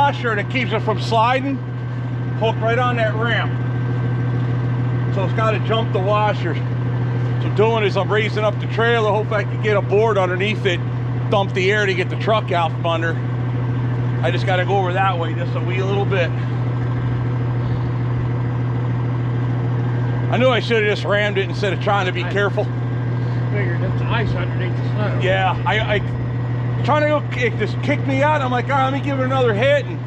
washer that keeps it from sliding hooked right on that ramp. So it's got to jump the washer. So what I'm doing is I'm raising up the trailer. Hopefully I can get a board underneath it, dump the air to get the truck out from under. I just got to go over that way just a wee little bit. I knew I should have just rammed it instead of trying to be careful. Figured it's ice underneath the snow. Yeah, I trying to go just kick me out. I'm like, all right, let me give it another hit. And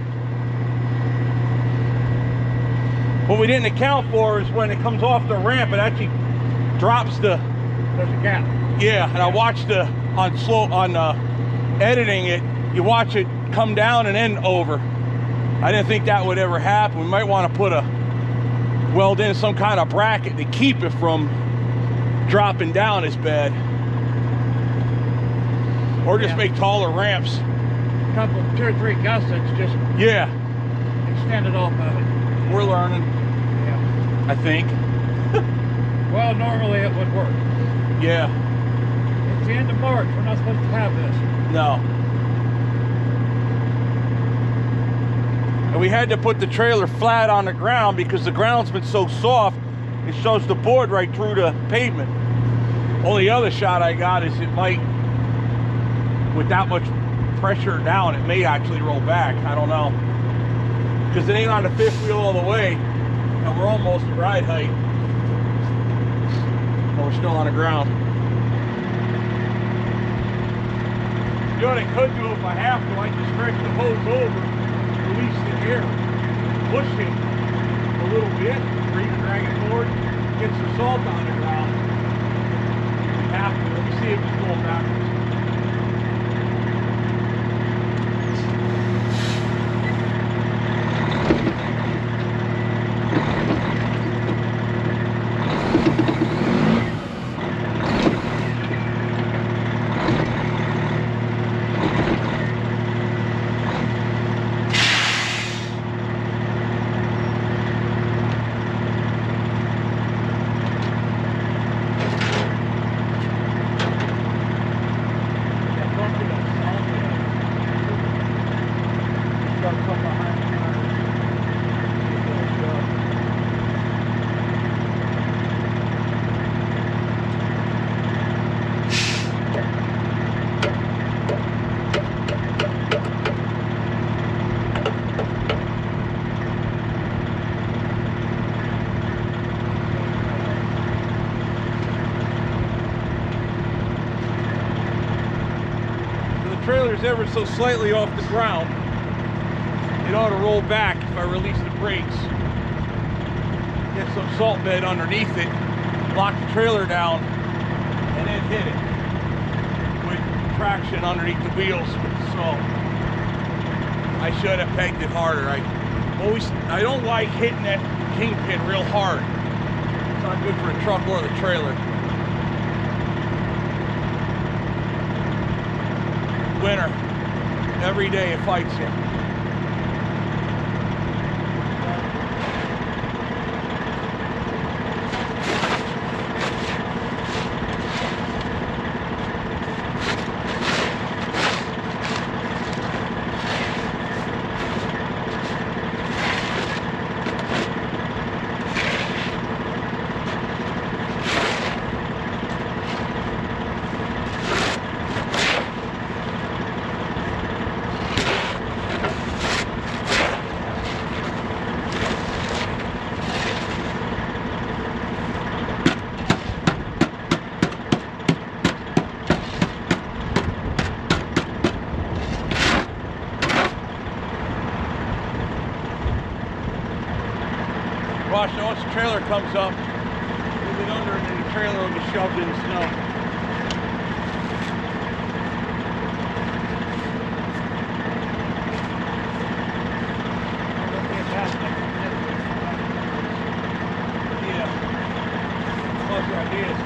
what we didn't account for is when it comes off the ramp, it actually drops the. There's a gap. Yeah, and I watched on editing it. You watch it come down and then over. I didn't think that would ever happen. We might want to weld in some kind of bracket to keep it from dropping down as bad. Or just make taller ramps. A couple, 2 or 3 gussets just extended off of it. We're learning. Yeah. I think. Well, normally it would work. Yeah. It's the end of March. We're not supposed to have this. No. And we had to put the trailer flat on the ground because the ground's been so soft, it shows the board right through the pavement. Only other shot I got is it might, with that much pressure down, it may actually roll back. I don't know. Because it ain't on the 5th wheel all the way, and we're almost at ride height. But we're still on the ground. You know what I could do if I have to? I can stretch the hose over, release the air, push it a little bit, or even drag it forward, get some salt on the ground. If we have to. Let me see if it's going backwards. Trailer's ever so slightly off the ground, it ought to roll back if I release the brakes. Get some salt bed underneath it, lock the trailer down, and then hit it with traction underneath the wheels with the salt. I should have pegged it harder. I don't like hitting that kingpin real hard. It's not good for a truck or the trailer. Winter, every day it fights you. Watch, once the trailer comes up, move it under and then the trailer will get shoved in the snow. Yeah. Plus your ideas.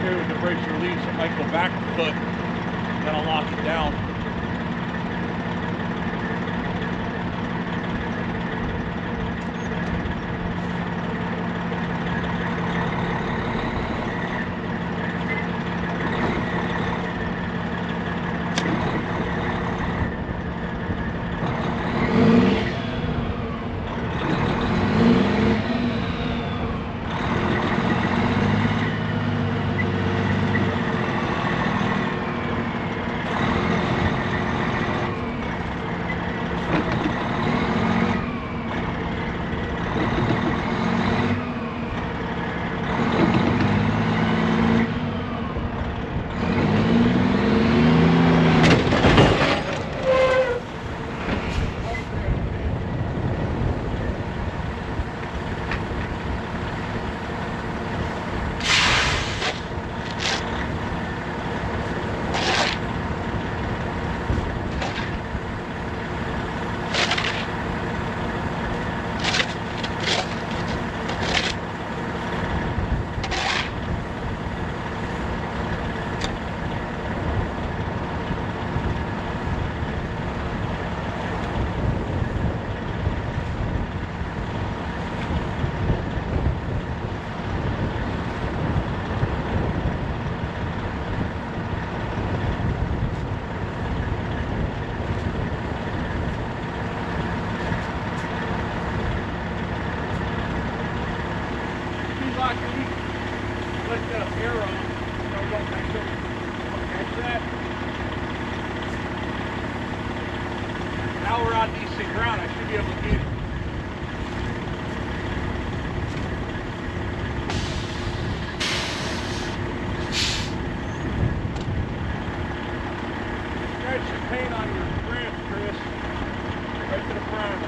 With the brakes release, it might go back a foot, then I'll lock it down. Now we're on decent ground. I should be able to get it. Scratch some paint on your ramp, Chris. Right to the front.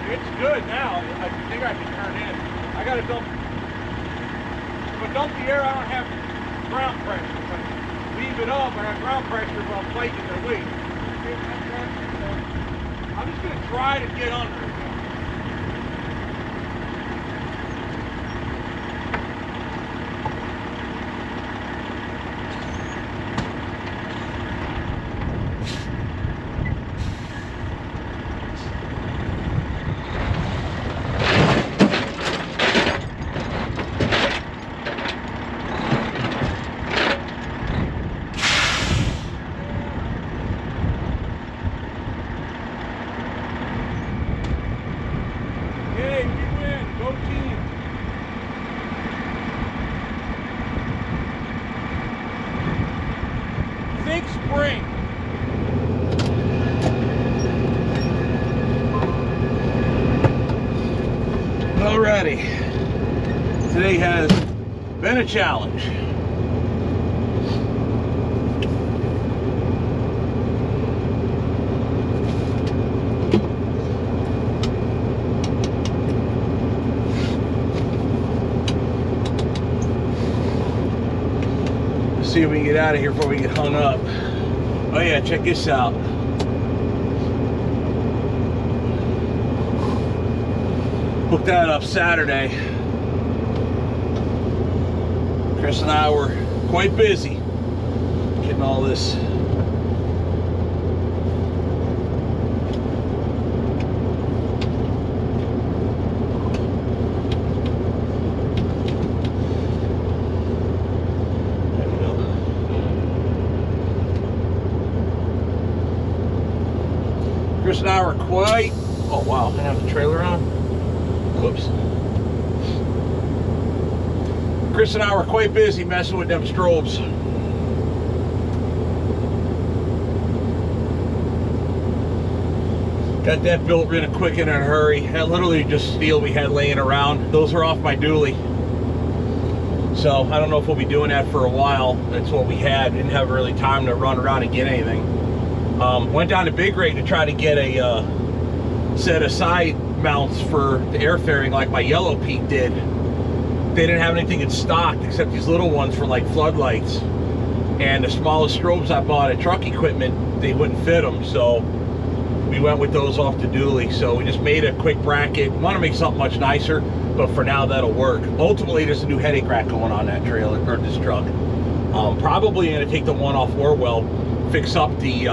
It's good now. I think I can turn in. I gotta dump. If I dump the air, I don't have ground pressure. If I leave it up, I have ground pressure while I'm fighting the weight. I'm just gonna try to get under it. Spring. Alrighty. Today has been a challenge. Let's see if we can get out of here before we get hung up. Oh yeah, check this out. Hooked that up Saturday. Chris and I were quite busy getting all this. Chris and I were quite, oh wow, I have the trailer on. Whoops. Chris and I were quite busy messing with them strobes. Got that built really quick in a hurry. That literally just steel we had laying around. Those are off my dually. So I don't know if we'll be doing that for a while. That's what we had. Didn't have really time to run around and get anything. Went down to Big Rig to try to get a set of side mounts for the air fairing like my Yellow Peak did. They didn't have anything in stock except these little ones for like floodlights. And the smallest strobes I bought at Truck Equipment, they wouldn't fit them. So we went with those off the dually. So we just made a quick bracket. Want to make something much nicer, but for now that'll work. Ultimately, there's a new headache rack going on that trailer, or this truck. Probably going to take the one off Orwell, fix up the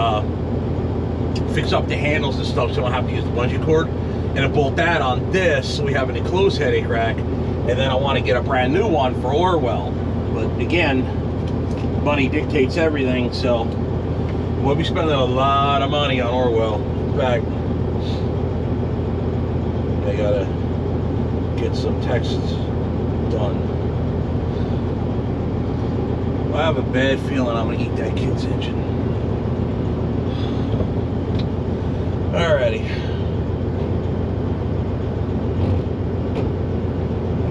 handles and stuff so I don't have to use the bungee cord, and then bolt that on this so we have an enclosed headache rack. And then I want to get a brand new one for Orwell. But again, money dictates everything, so we'll be spending a lot of money on Orwell. In fact, I gotta get some texts done. I have a bad feeling I'm gonna eat that kid's engine. Alrighty.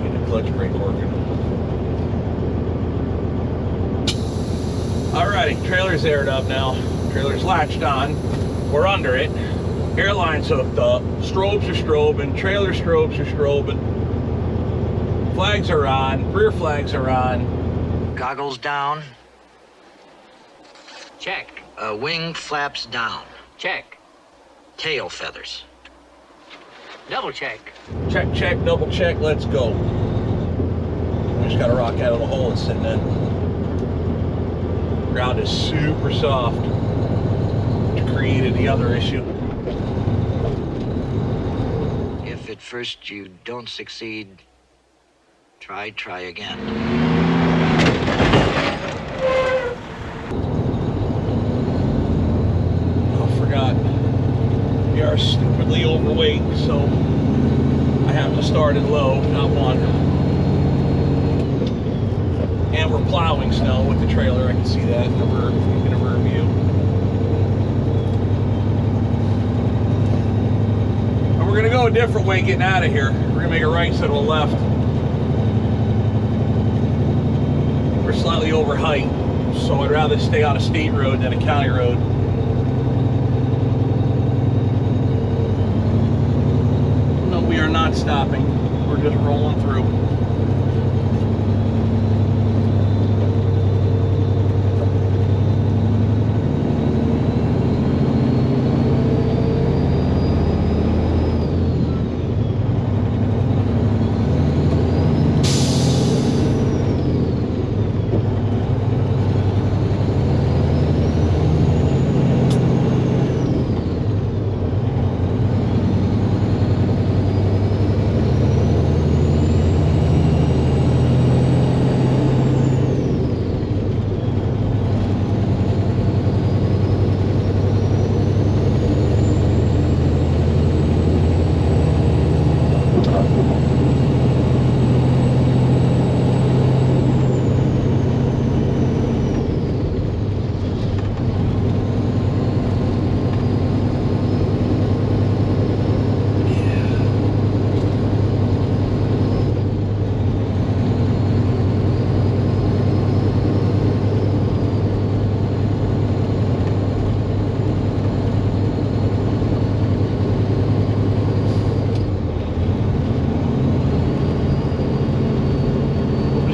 Get the clutch brake working. Alrighty, trailer's aired up now. Trailer's latched on. We're under it. Airline's hooked up. Strobes are strobing. Trailer strobes are strobing. Flags are on. Rear flags are on. Goggles down. Check. Wing flaps down. Check. Tail feathers. Double check. Check, check, double check, let's go. We just got a rock out of the hole it's sitting in. Ground is super soft, which created the other issue. If at first you don't succeed, try again. Oh, forgot. We are stupidly overweight, so I happen to start it low, not one. And we're plowing snow with the trailer. I can see that in the rear view. And we're gonna go a different way getting out of here. We're gonna make a right instead of a left. We're slightly over height, so I'd rather stay on a state road than a county road. No, we are not stopping. We're just rolling through.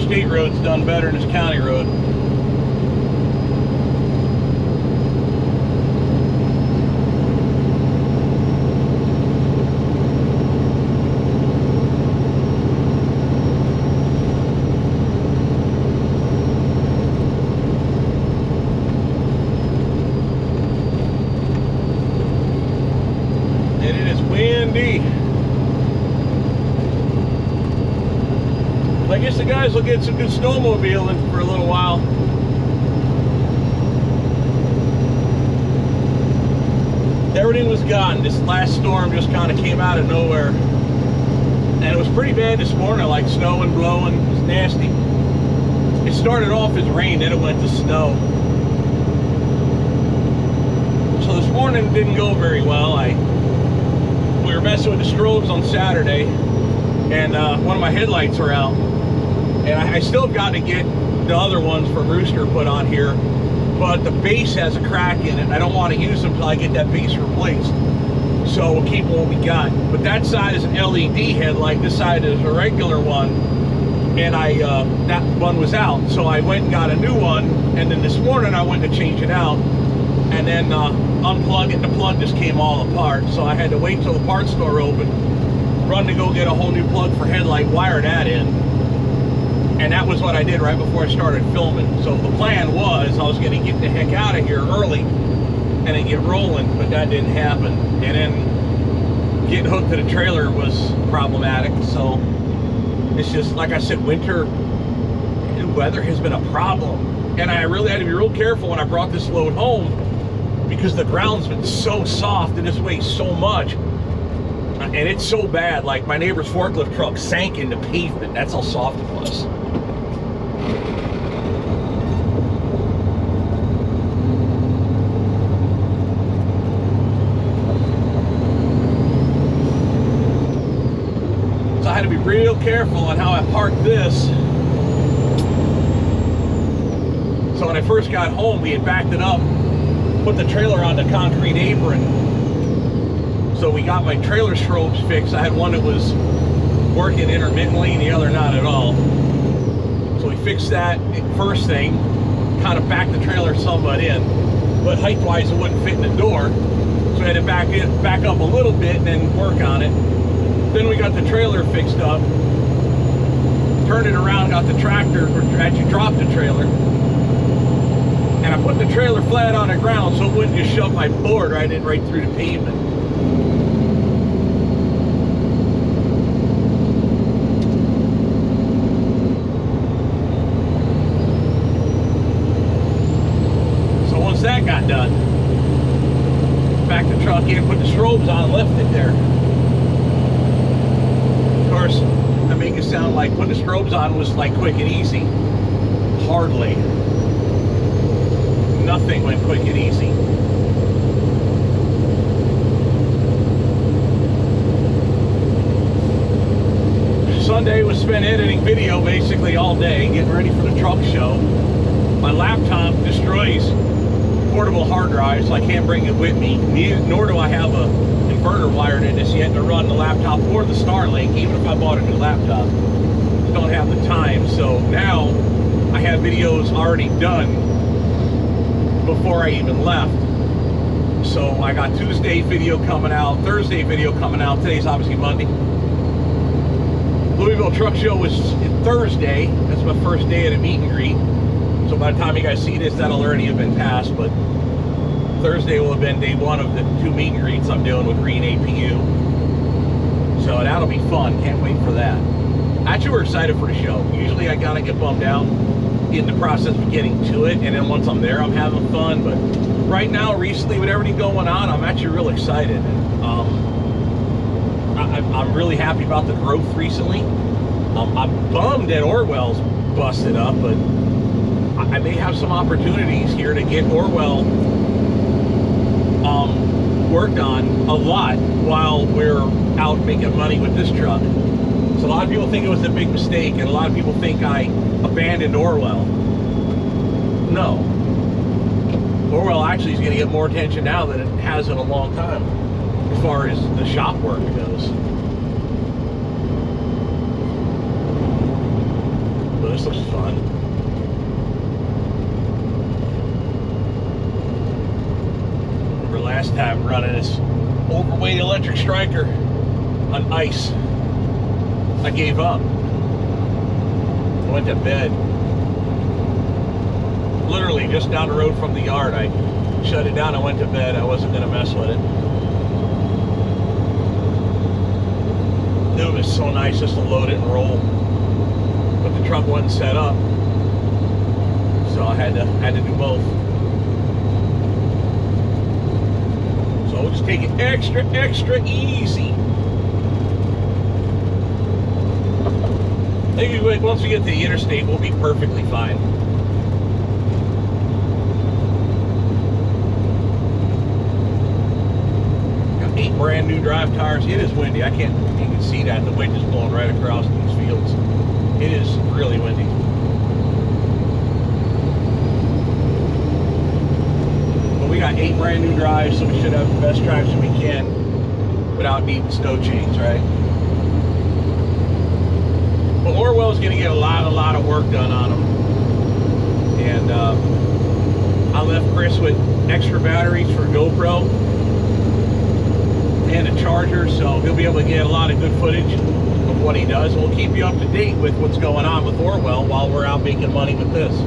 State road's done better than this county road. And it is windy. I guess the guys will get some good snowmobiling for a little while. Everything was gone. This last storm just kind of came out of nowhere. And it was pretty bad this morning, like snowing, blowing. It was nasty. It started off as rain, then it went to snow. So this morning it didn't go very well. We were messing with the strobes on Saturday, and one of my headlights were out. And I still have got to get the other ones from Rooster put on here, but the base has a crack in it, and I don't want to use them until I get that base replaced. So we'll keep what we got. But that side is an LED headlight, this side is a regular one, and that one was out. So I went and got a new one, and then this morning I went to change it out, and then unplug it, and the plug just came all apart. So I had to wait till the parts store opened, run to go get a whole new plug for headlight, wire that in. And that was what I did right before I started filming. So the plan was I was going to get the heck out of here early and then get rolling, but that didn't happen. And then getting hooked to the trailer was problematic. So it's just, like I said, winter and weather has been a problem. And I really had to be real careful when I brought this load home, because the ground's been so soft and this weighs so much. And it's so bad, like my neighbor's forklift truck sank into pavement. That's how soft it was. So I had to be real careful on how I parked this. So when I first got home, we had backed it up, put the trailer on the concrete apron. So we got my trailer strobes fixed. I had one that was working intermittently and the other not at all. So we fixed that first thing, kind of backed the trailer somewhat in, but height-wise it wouldn't fit in the door. So I had to back up a little bit and then work on it. Then we got the trailer fixed up, turned it around, got the tractor, or actually dropped the trailer. And I put the trailer flat on the ground so it wouldn't just shove my board right through the pavement. That got done. Backed the truck in, put the strobes on, left it there. felt like putting the strobes on was like quick and easy. Hardly. Nothing went quick and easy. Sunday was spent editing video basically all day, getting ready for the truck show. My laptop destroys portable hard drives, so I can't bring it with me. Nor do I have a inverter wired in this yet to run the laptop or the Starlink, even if I bought a new laptop. Just don't have the time. So now I have videos already done before I even left. So I got Tuesday video coming out, Thursday video coming out. Today's obviously Monday. Louisville Truck Show was Thursday. That's my first day at a meet and greet. So by the time you guys see this, that'll already have been passed. But Thursday will have been day one of the 2 meet and greets I'm doing with Green APU. So that'll be fun. Can't wait for that. Actually, we're excited for the show. Usually I gotta get bummed out in the process of getting to it, and then once I'm there, I'm having fun. But right now, recently, with everything going on, I'm actually real excited. I'm really happy about the growth recently. I'm bummed that Orwell's busted up, but I may have some opportunities here to get Orwell worked on a lot while we're out making money with this truck. So a lot of people think it was a big mistake, and a lot of people think I abandoned Orwell. No. Orwell actually is going to get more attention now than it has in a long time, as far as the shop work goes. But this looks fun. Remember last time running this overweight electric striker on ice, I gave up. I went to bed. Literally just down the road from the yard. I shut it down, I went to bed. I wasn't going to mess with it. It was so nice just to load it and roll. But the truck wasn't set up, so I had to do both. So we'll just take it extra easy. Maybe once we get to the interstate, we'll be perfectly fine. Got 8 brand new drive tires. It is windy. You can see that. The wind is blowing right across these fields. It is really windy. But we got 8 brand new drives, so we should have the best traction we can without needing snow chains, right? But Orwell's going to get a lot of work done on them. And I left Chris with extra batteries for GoPro and a charger, so he'll be able to get a lot of good footage of what he does. We'll keep you up to date with what's going on with Orwell while we're out making money with this.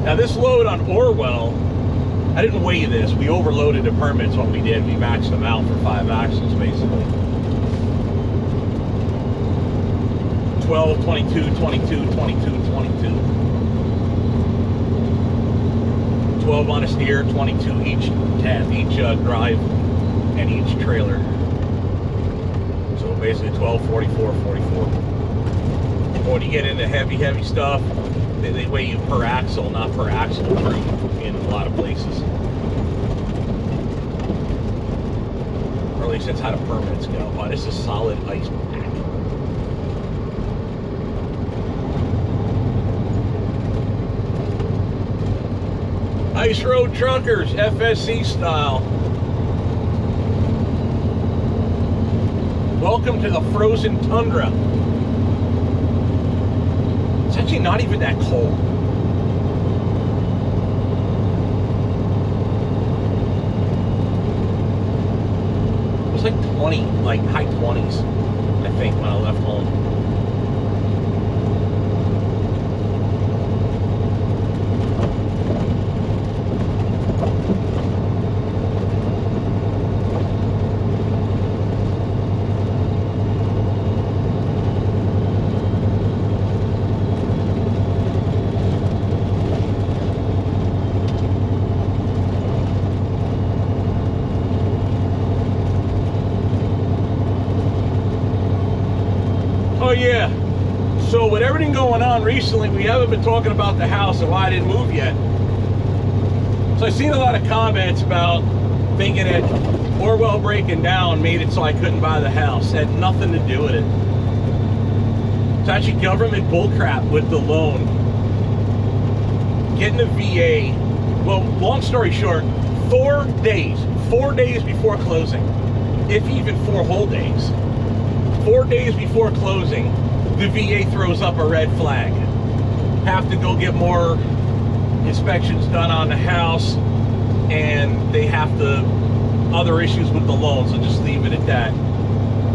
Now this load on Orwell, I didn't weigh this. We overloaded the permits when we did. We maxed them out for 5 axles basically. 12, 22, 22, 22, 22. 12 on a steer, 22 each drive and each trailer. So basically 12, 44, 44. But when you get into heavy stuff, they weigh you per axle, not per axle through in a lot of places. Or at least that's how the permits go. But this is solid ice pack. Ice Road Truckers, FSC style. Welcome to the frozen tundra. It's actually not even that cold. was like 20, like high 20s, I think, when I left home. Oh yeah, so with everything going on recently, we haven't been talking about the house and why I didn't move yet. So I've seen a lot of comments about thinking that Orwell breaking down made it so I couldn't buy the house. It had nothing to do with it. It's actually government bullcrap with the loan. Getting a VA, well, long story short, 4 days before closing, if even 4 whole days. 4 days before closing, the VA throws up a red flag. Have to go get more inspections done on the house, and they have other issues with the loan, so just leave it at that.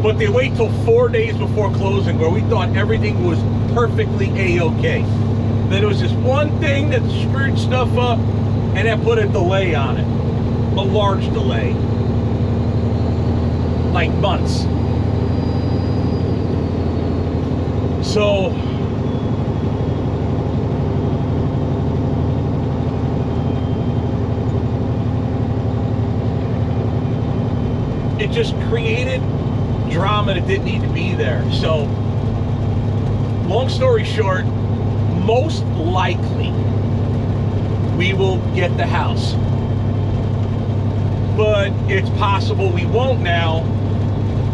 But they wait till 4 days before closing, where we thought everything was perfectly A-okay. Then there was this one thing that screwed stuff up, and that put a delay on it. A large delay. Like months. So it just created drama that didn't need to be there. So long story short, most likely we will get the house, but it's possible we won't now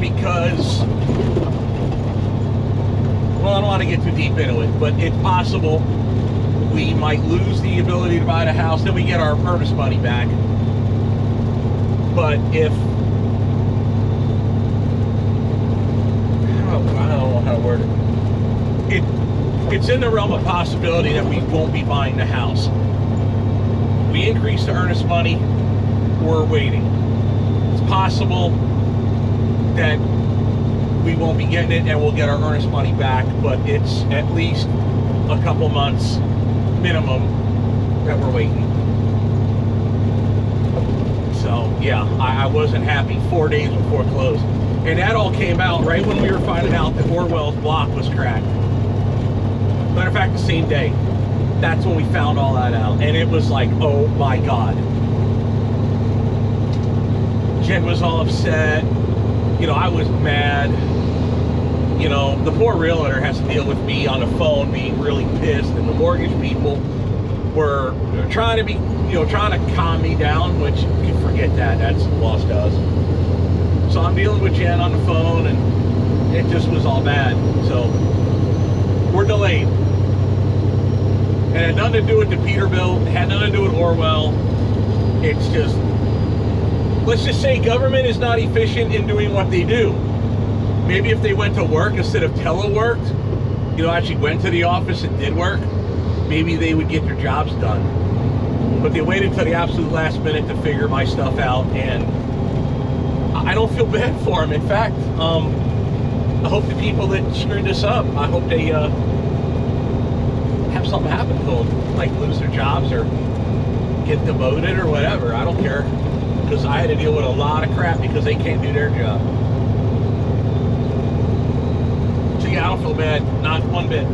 because, well, I don't want to get too deep into it, but it's possible we might lose the ability to buy the house, then we get our earnest money back. But if, I don't know how to word it. It's in the realm of possibility that we won't be buying the house. We increased the earnest money, we're waiting. It's possible that we won't be getting it and we'll get our earnest money back, but it's at least a couple months minimum that we're waiting. So yeah, I wasn't happy 4 days before close. And that all came out right when we were finding out that Orwell's block was cracked. Matter of fact, the same day. That's when we found all that out. And it was like, oh my God. Jen was all upset. You know, I was mad. You know, the poor realtor has to deal with me on the phone being really pissed, and the mortgage people were trying to be, you know, trying to calm me down, which you can forget that. That's what lost us. So I'm dealing with Jen on the phone, and it just was all bad. So we're delayed. And it had nothing to do with the Peterbilt. It had nothing to do with Orwell. It's just, let's just say government is not efficient in doing what they do. Maybe if they went to work instead of teleworked, you know, actually went to the office and did work, maybe they would get their jobs done. But they waited till the absolute last minute to figure my stuff out, and I don't feel bad for them. In fact, I hope the people that screwed this up, I hope they have something happen to them, like lose their jobs or get demoted or whatever. I don't care, because I had to deal with a lot of crap because they can't do their job. So yeah, I don't feel bad, not one bit.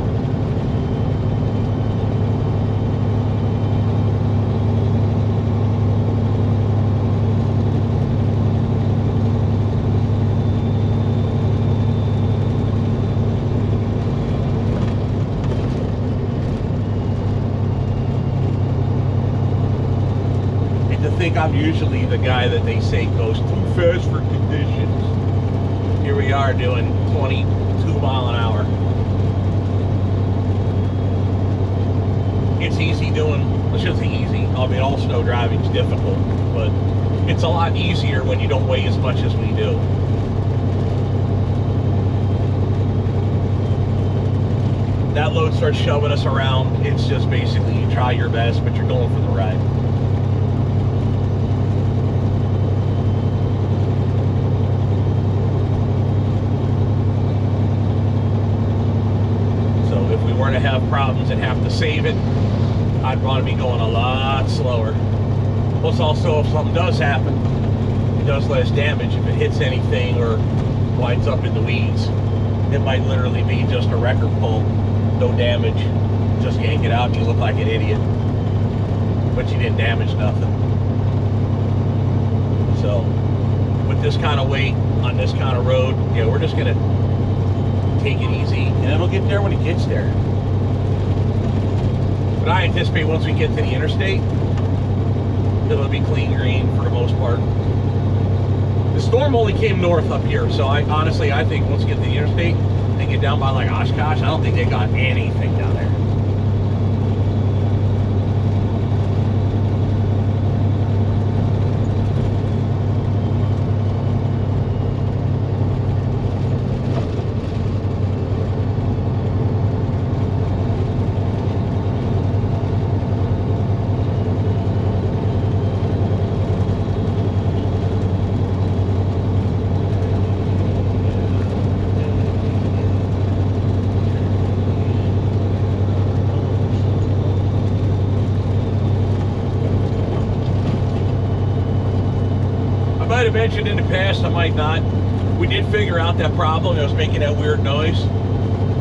I'm usually the guy that they say goes too fast for conditions. Here we are doing 22 mile an hour. It's easy doing, let's just say easy. I mean, all snow driving is difficult, but it's a lot easier when you don't weigh as much as we do. That load starts shoving us around. It's just basically you try your best, but you're going for the ride. to have problems and have to save it, I'd want to be going a lot slower. Plus also, if something does happen, it does less damage. If it hits anything or winds up in the weeds, it might literally be just a wrecker pull, no damage. Just yank it out and you look like an idiot, but you didn't damage nothing. So with this kind of weight on this kind of road, yeah, we're just gonna take it easy, and it'll get there when it gets there. But I anticipate once we get to the interstate, it'll be clean green for the most part. The storm only came north up here, so I honestly, I think once we get to the interstate and get down by like Oshkosh, I don't think they got anything down there. Mentioned in the past, I might not. We did figure out that problem. It was making that weird noise.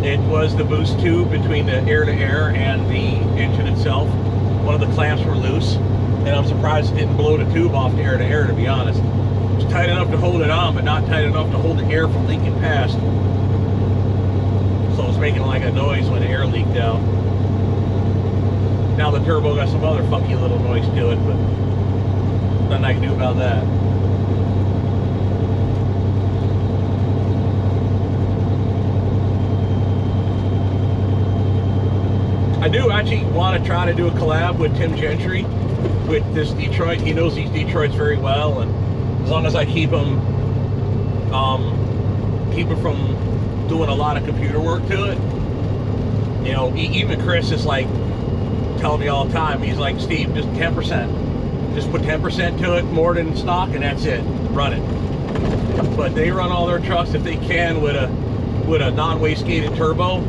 It was the boost tube between the air-to-air and the engine itself. One of the clamps were loose, and I'm surprised it didn't blow the tube off the air-to-air, to be honest. It was tight enough to hold it on, but not tight enough to hold the air from leaking past. So it was making like a noise when the air leaked out. Now the turbo got some other funky little noise to it, but nothing I can do about that. I do actually want to try to do a collab with Tim Gentry with this Detroit. He knows these Detroits very well, and as long as I keep him from doing a lot of computer work to it, you know, even Chris is like telling me all the time, he's like, Steve, just 10%. Just put 10% to it, more than stock, and that's it. Run it. But they run all their trucks if they can with a non-wastegated turbo,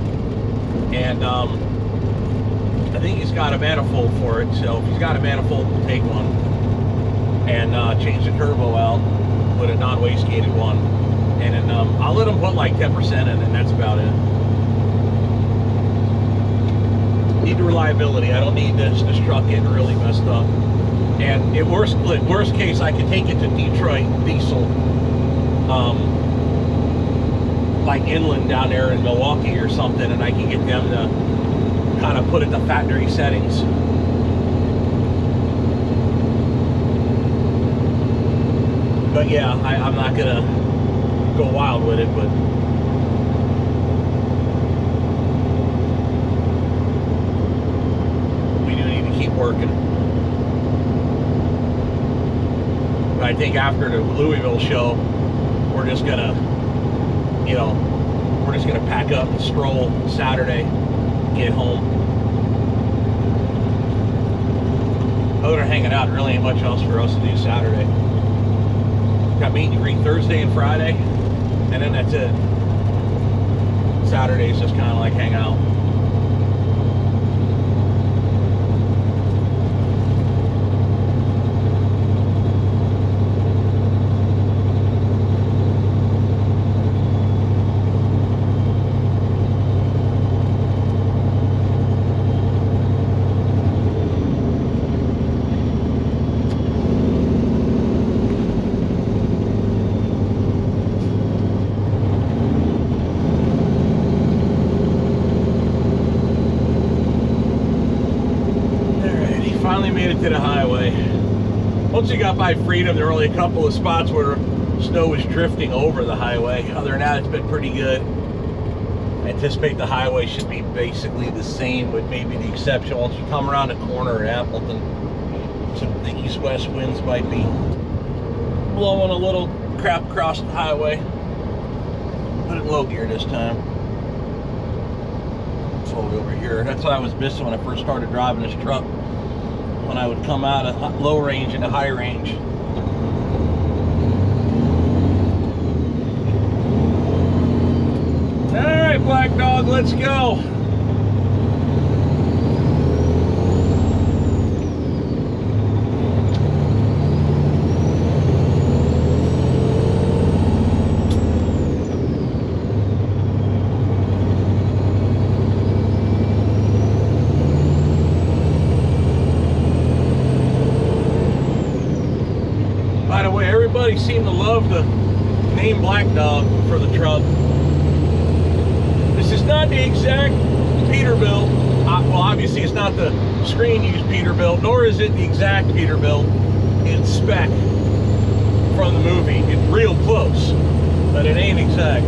and I think he's got a manifold for it, so if he's got a manifold, we'll take one and change the turbo out with a non-wastegated one, and then I'll let him put like 10% in, and that's about it. Need the reliability. I don't need this truck getting really messed up. And in worst case, I can take it to Detroit Diesel, like inland down there in Milwaukee or something, and I can get them to kind of put it to factory settings. But yeah, I'm not gonna go wild with it, but we do need to keep working. But I think after the Louisville show, we're just gonna, you know, we're just gonna pack up and stroll Saturday, get home. Other than hanging out, really ain't much else for us to do Saturday. Got meet and greet Thursday and Friday, and then that's it. Saturday's just kind of like hang out. To the highway. Once you got by Freedom, there were only a couple of spots where snow was drifting over the highway. Other than that, it's been pretty good. I anticipate the highway should be basically the same, with maybe the exception once you come around the corner at Appleton. So the east-west winds might be blowing a little crap across the highway. Put it in low gear this time. It's all over here. That's what I was missing when I first started driving this truck. When I would come out of low range into high range. All right, Black Dog, let's go. everybody seemed to love the name Black Dog for the truck. This is not the exact Peterbilt. Well, obviously it's not the screen-used Peterbilt, nor is it the exact Peterbilt in spec from the movie. It's real close, but it ain't exact.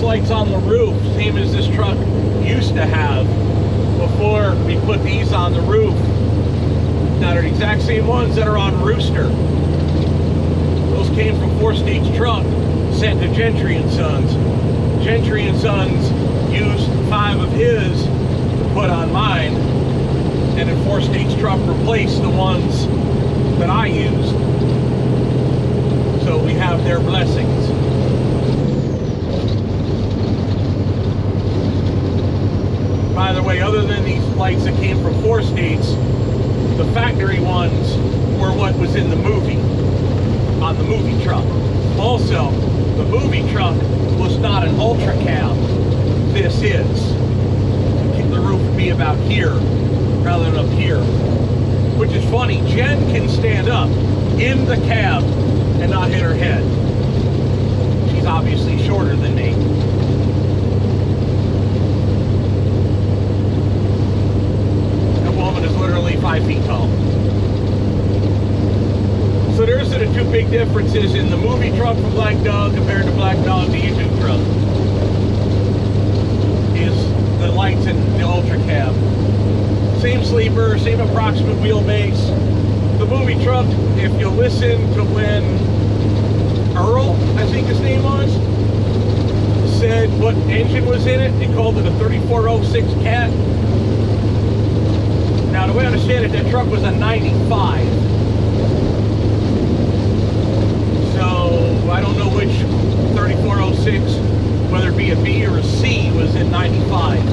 Lights on the roof, same as this truck used to have before we put these on the roof. That are the exact same ones that are on Rooster. Those came from 4-Stage Truck, sent to Gentry and Sons. Gentry and Sons used 5 of his to put on mine, and then 4-Stage Truck replaced the ones that I used. So we have their blessings. By the way, other than these lights that came from 4-States, the factory ones were what was in the movie, on the movie truck. Also, the movie truck was not an ultra cab. This is. The roof would be about here, rather than up here. Which is funny, Jen can stand up in the cab and not hit her head. She's obviously shorter than me. Is literally 5 feet tall. So there's the 2 big differences in the movie truck from Black Dog compared to Black Dog, the YouTube truck. Is the lights in the Ultra Cab. Same sleeper, same approximate wheelbase. The movie truck, if you listen to when Earl, I think his name was, said what engine was in it, they called it a 3406 Cat. Now, the way I understand it, that truck was a 95. So, I don't know which 3406, whether it be a B or a C, was in 95.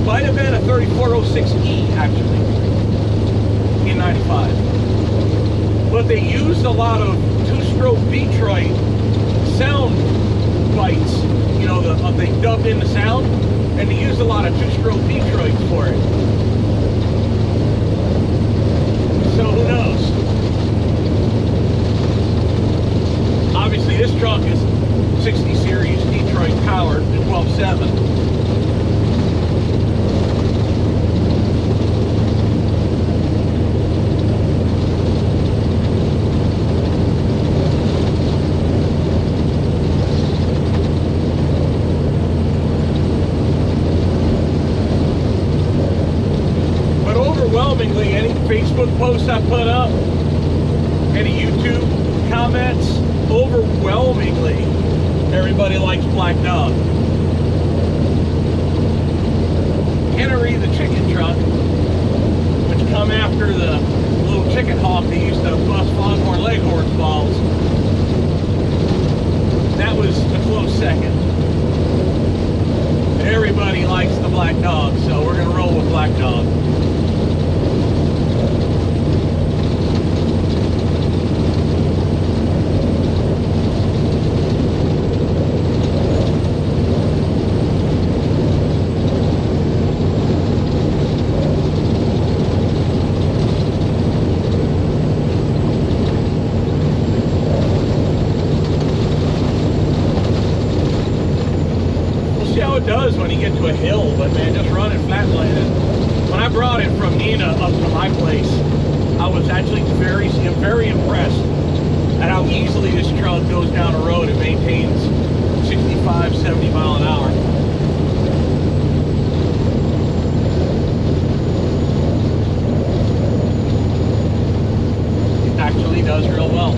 Might have been a 3406E, actually, in 95. But they used a lot of 2-stroke Detroit sound bites. You know, they dubbed in the sound, and they used a lot of 2-stroke Detroit for it. So who knows? Obviously this truck is 60 series Detroit powered at 12.7. Any Facebook posts I put up, any YouTube comments, overwhelmingly everybody likes Black Dog. Henry the chicken truck, which come after the little chicken hawk they used to bust Foghorn Leghorn's balls, that was a close second. Everybody likes the Black Dog, so we're going to roll with Black Dog. Does when you get to a hill, but man, just running flatlanded. When I brought it from Nina up to my place, I was actually very impressed at how easily this truck goes down a road and maintains 65, 70 mile an hour. It actually does real well.